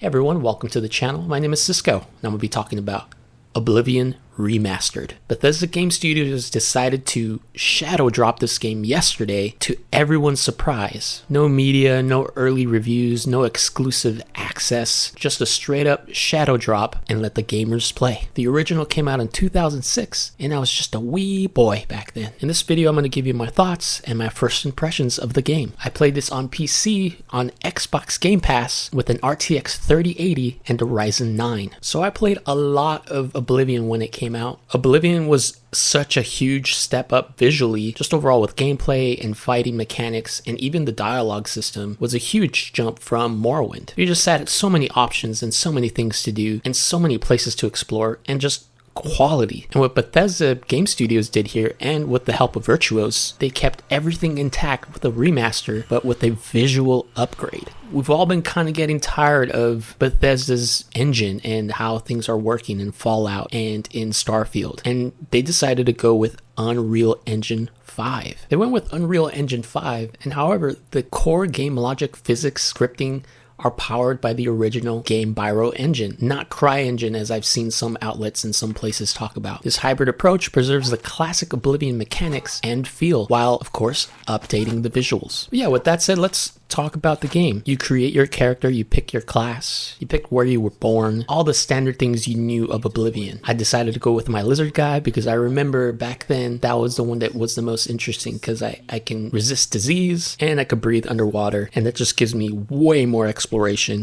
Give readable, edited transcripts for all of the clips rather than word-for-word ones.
Hey everyone, welcome to the channel. My name is Siffco, and I'm going to be talking about Oblivion Remastered. Bethesda Game Studios decided to shadow drop this game yesterday to everyone's surprise. No media, no early reviews, no exclusive access, just a straight up shadow drop and let the gamers play. The original came out in 2006 and I was just a wee boy back then. In this video I'm going to give you my thoughts and my first impressions of the game. I played this on PC on Xbox Game Pass with an RTX 3080 and a Ryzen 9. So I played a lot of Oblivion when it came out. Oblivion was such a huge step up visually, just overall with gameplay and fighting mechanics, and even the dialogue system was a huge jump from Morrowind. You just had so many options and so many things to do and so many places to explore and just quality. And what Bethesda Game Studios did here, and with the help of Virtuos, they kept everything intact with a remaster but with a visual upgrade. We've all been kind of getting tired of Bethesda's engine and how things are working in Fallout and in Starfield, and they decided to go with Unreal Engine 5. They went with Unreal Engine 5, and however, the core game logic, physics, scripting are powered by the original Game Biro engine, not CryEngine as I've seen some outlets and some places talk about. This hybrid approach preserves the classic Oblivion mechanics and feel, while of course updating the visuals. But yeah, with that said, let's talk about the game. You create your character, you pick your class, you pick where you were born, all the standard things you knew of Oblivion. I decided to go with my lizard guy because I remember back then that was the one that was the most interesting because I can resist disease and I could breathe underwater, and that just gives me way more exploration.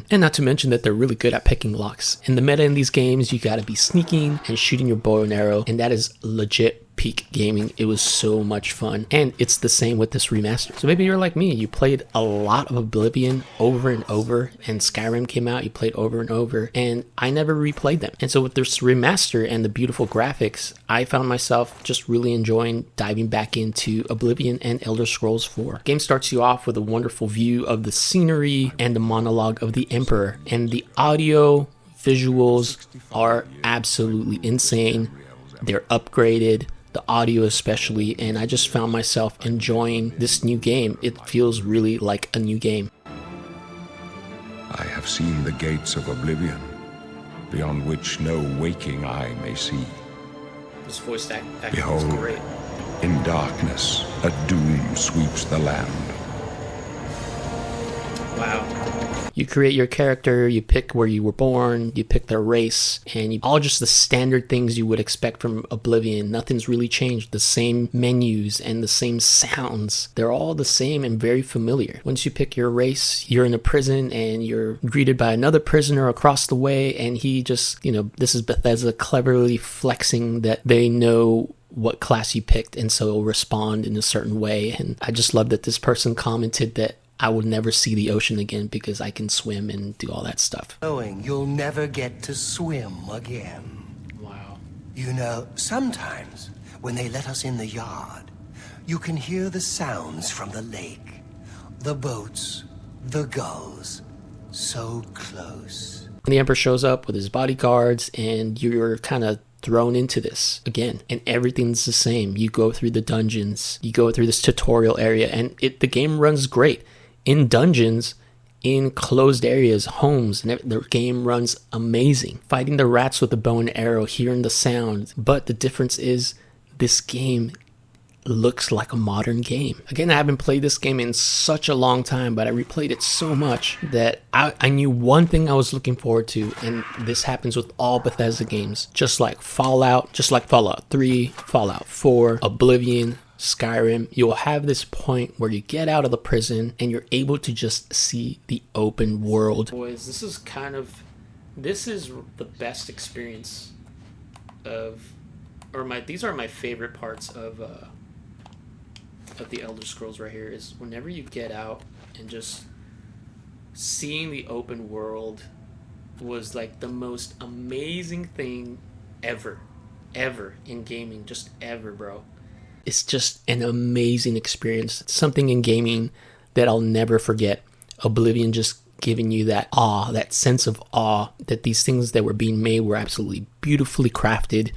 And not to mention that they're really good at picking locks. In the meta in these games, you gotta be sneaking and shooting your bow and arrow, and that is legit peak gaming. It was so much fun, and it's the same with this remaster. So maybe you're like me, you played a lot of Oblivion over and over, and Skyrim came out, you played over and over, and I never replayed them. And so with this remaster and the beautiful graphics, I found myself just really enjoying diving back into Oblivion and Elder Scrolls 4. The game starts you off with a wonderful view of the scenery and the monologue of the Emperor, and the audio visuals are absolutely insane. They're upgraded, the audio especially, and I just found myself enjoying this new game. It feels really like a new game. I have seen the gates of Oblivion, beyond which no waking eye may see. This voice acting Behold, is great. In darkness, a doom sweeps the land. Wow. You create your character, you pick where you were born, you pick their race, and all just the standard things you would expect from Oblivion. Nothing's really changed. The same menus and the same sounds. They're all the same and very familiar. Once you pick your race, you're in a prison and you're greeted by another prisoner across the way, and he just, this is Bethesda cleverly flexing that they know what class you picked, and so it'll respond in a certain way. And I just love that this person commented that I would never see the ocean again because I can swim and do all that stuff. Knowing you'll never get to swim again. Wow. Sometimes when they let us in the yard, you can hear the sounds from the lake. The boats, the gulls, so close. The Emperor shows up with his bodyguards and you're kind of thrown into this again, and everything's the same. You go through the dungeons, you go through this tutorial area, and the game runs great. In dungeons, in closed areas, homes, and the game runs amazing. Fighting the rats with a bow and arrow, hearing the sound. But the difference is this game looks like a modern game. Again, I haven't played this game in such a long time, but I replayed it so much that I knew one thing I was looking forward to, and this happens with all Bethesda games. Just like Fallout 3, Fallout 4, Oblivion, Skyrim, you'll have this point where you get out of the prison and you're able to just see the open world. Boys, this is the best experience these are my favorite parts of the Elder Scrolls right here, is whenever you get out and just seeing the open world was like the most amazing thing ever in gaming, just ever, bro. It's just an amazing experience. It's something in gaming that I'll never forget. Oblivion just giving you that awe, that sense of awe that these things that were being made were absolutely beautifully crafted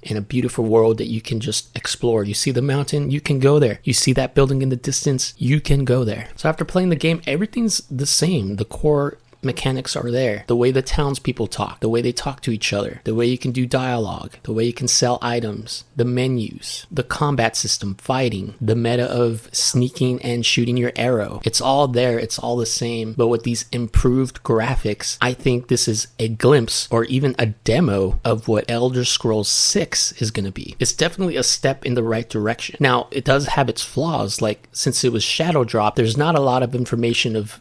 in a beautiful world that you can just explore. You see the mountain, you can go there. You see that building in the distance, you can go there. So after playing the game, everything's the same. The core mechanics are there. The way the townspeople talk, the way they talk to each other, the way you can do dialogue, the way you can sell items, the menus, the combat system, fighting, the meta of sneaking and shooting your arrow. It's all there, it's all the same, but with these improved graphics, I think this is a glimpse or even a demo of what Elder Scrolls 6 is going to be. It's definitely a step in the right direction. Now, it does have its flaws, like since it was shadow dropped, there's not a lot of information of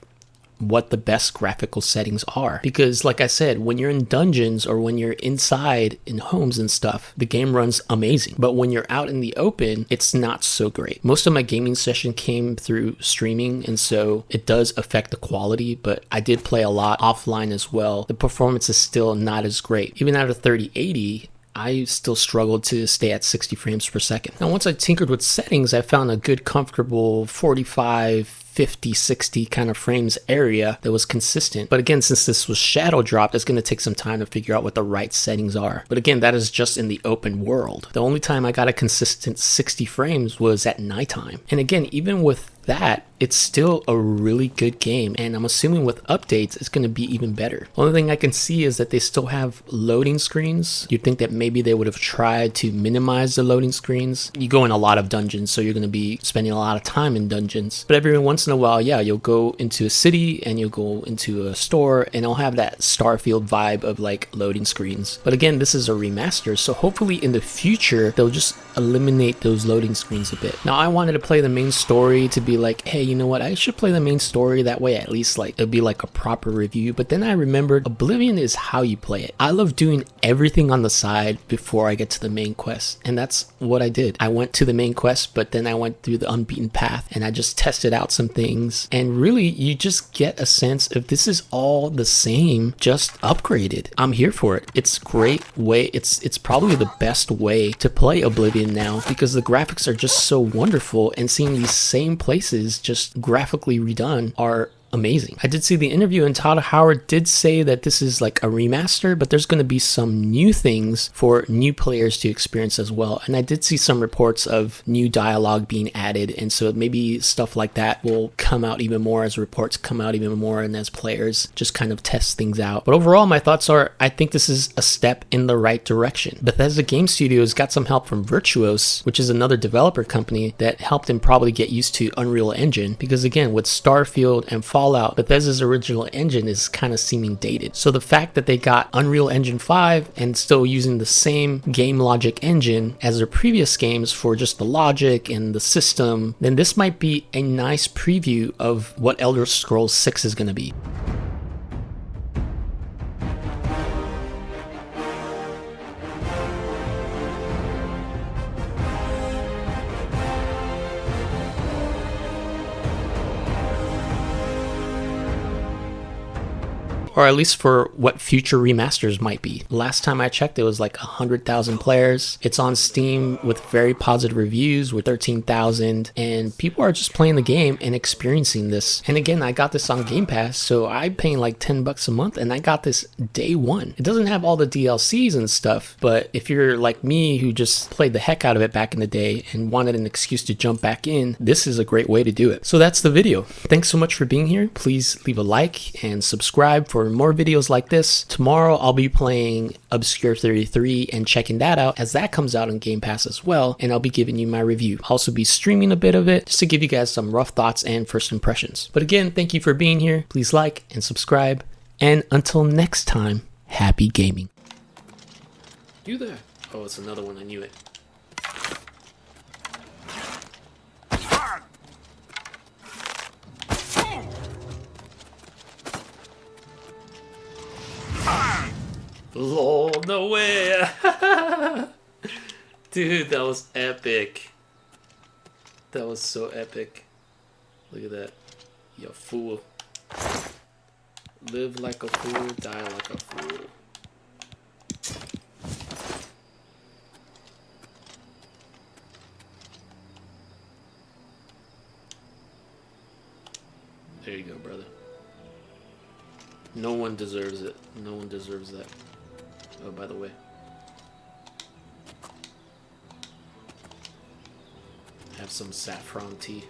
what the best graphical settings are, because like I said, when you're in dungeons or when you're inside in homes and stuff, the game runs amazing, but when you're out in the open, it's not so great. Most of my gaming session came through streaming, and so it does affect the quality, but I did play a lot offline as well. The performance is still not as great. Even out of 3080, I still struggled to stay at 60 frames per second. Now, once I tinkered with settings, I found a good, comfortable 45, 50, 60 kind of frames area that was consistent. But again, since this was shadow dropped, it's going to take some time to figure out what the right settings are. But again, that is just in the open world. The only time I got a consistent 60 frames was at nighttime. And again, even with that, it's still a really good game, and I'm assuming with updates it's going to be even better. Only thing I can see is that they still have loading screens. You'd think that maybe they would have tried to minimize the loading screens. You go in a lot of dungeons, so you're going to be spending a lot of time in dungeons, but every once in a while, yeah, you'll go into a city and you'll go into a store and it'll have that Starfield vibe of like loading screens. But again, this is a remaster, so hopefully in the future they'll just eliminate those loading screens a bit. Now, I wanted to play the main story to be like, hey, you know what, I should play the main story, that way at least like it'll be like a proper review. But then I remembered Oblivion is how you play it. I love doing everything on the side before I get to the main quest, and that's what I did. I went to the main quest, but then I went through the unbeaten path and I just tested out some things, and really you just get a sense of this is all the same, just upgraded. I'm here for it. It's a great way, it's probably the best way to play Oblivion now, because the graphics are just so wonderful, and seeing these same places just graphically redone are amazing. I did see the interview, and Todd Howard did say that this is like a remaster, but there's going to be some new things for new players to experience as well. And I did see some reports of new dialogue being added, and so maybe stuff like that will come out even more as reports come out even more and as players just kind of test things out. But overall, my thoughts are, I think this is a step in the right direction. Bethesda Game Studios got some help from Virtuos, which is another developer company that helped him probably get used to Unreal Engine, because again, with Starfield and Fallout, Bethesda's original engine is kind of seeming dated. So the fact that they got Unreal Engine 5 and still using the same game logic engine as their previous games for just the logic and the system, then this might be a nice preview of what Elder Scrolls 6 is going to be. Or at least for what future remasters might be. Last time I checked, it was like 100,000 players. It's on Steam with very positive reviews with 13,000, and people are just playing the game and experiencing this. And again, I got this on Game Pass, so I'm paying like $10 a month, and I got this day one. It doesn't have all the DLCs and stuff, but if you're like me who just played the heck out of it back in the day and wanted an excuse to jump back in, this is a great way to do it. So that's the video. Thanks so much for being here. Please leave a like and subscribe for more videos like this. Tomorrow I'll be playing Obscure 33 and checking that out as that comes out on Game Pass as well, and I'll be giving you my review. I'll also be streaming a bit of it just to give you guys some rough thoughts and first impressions. But again, thank you for being here. Please like and subscribe, and until next time, happy gaming. You there? Oh, it's another one. I knew it. Lol, no way. Dude, that was epic. That was so epic. Look at that. You fool. Live like a fool, die like a fool. There you go, brother. No one deserves it. No one deserves that. Oh, by the way. Have some saffron tea.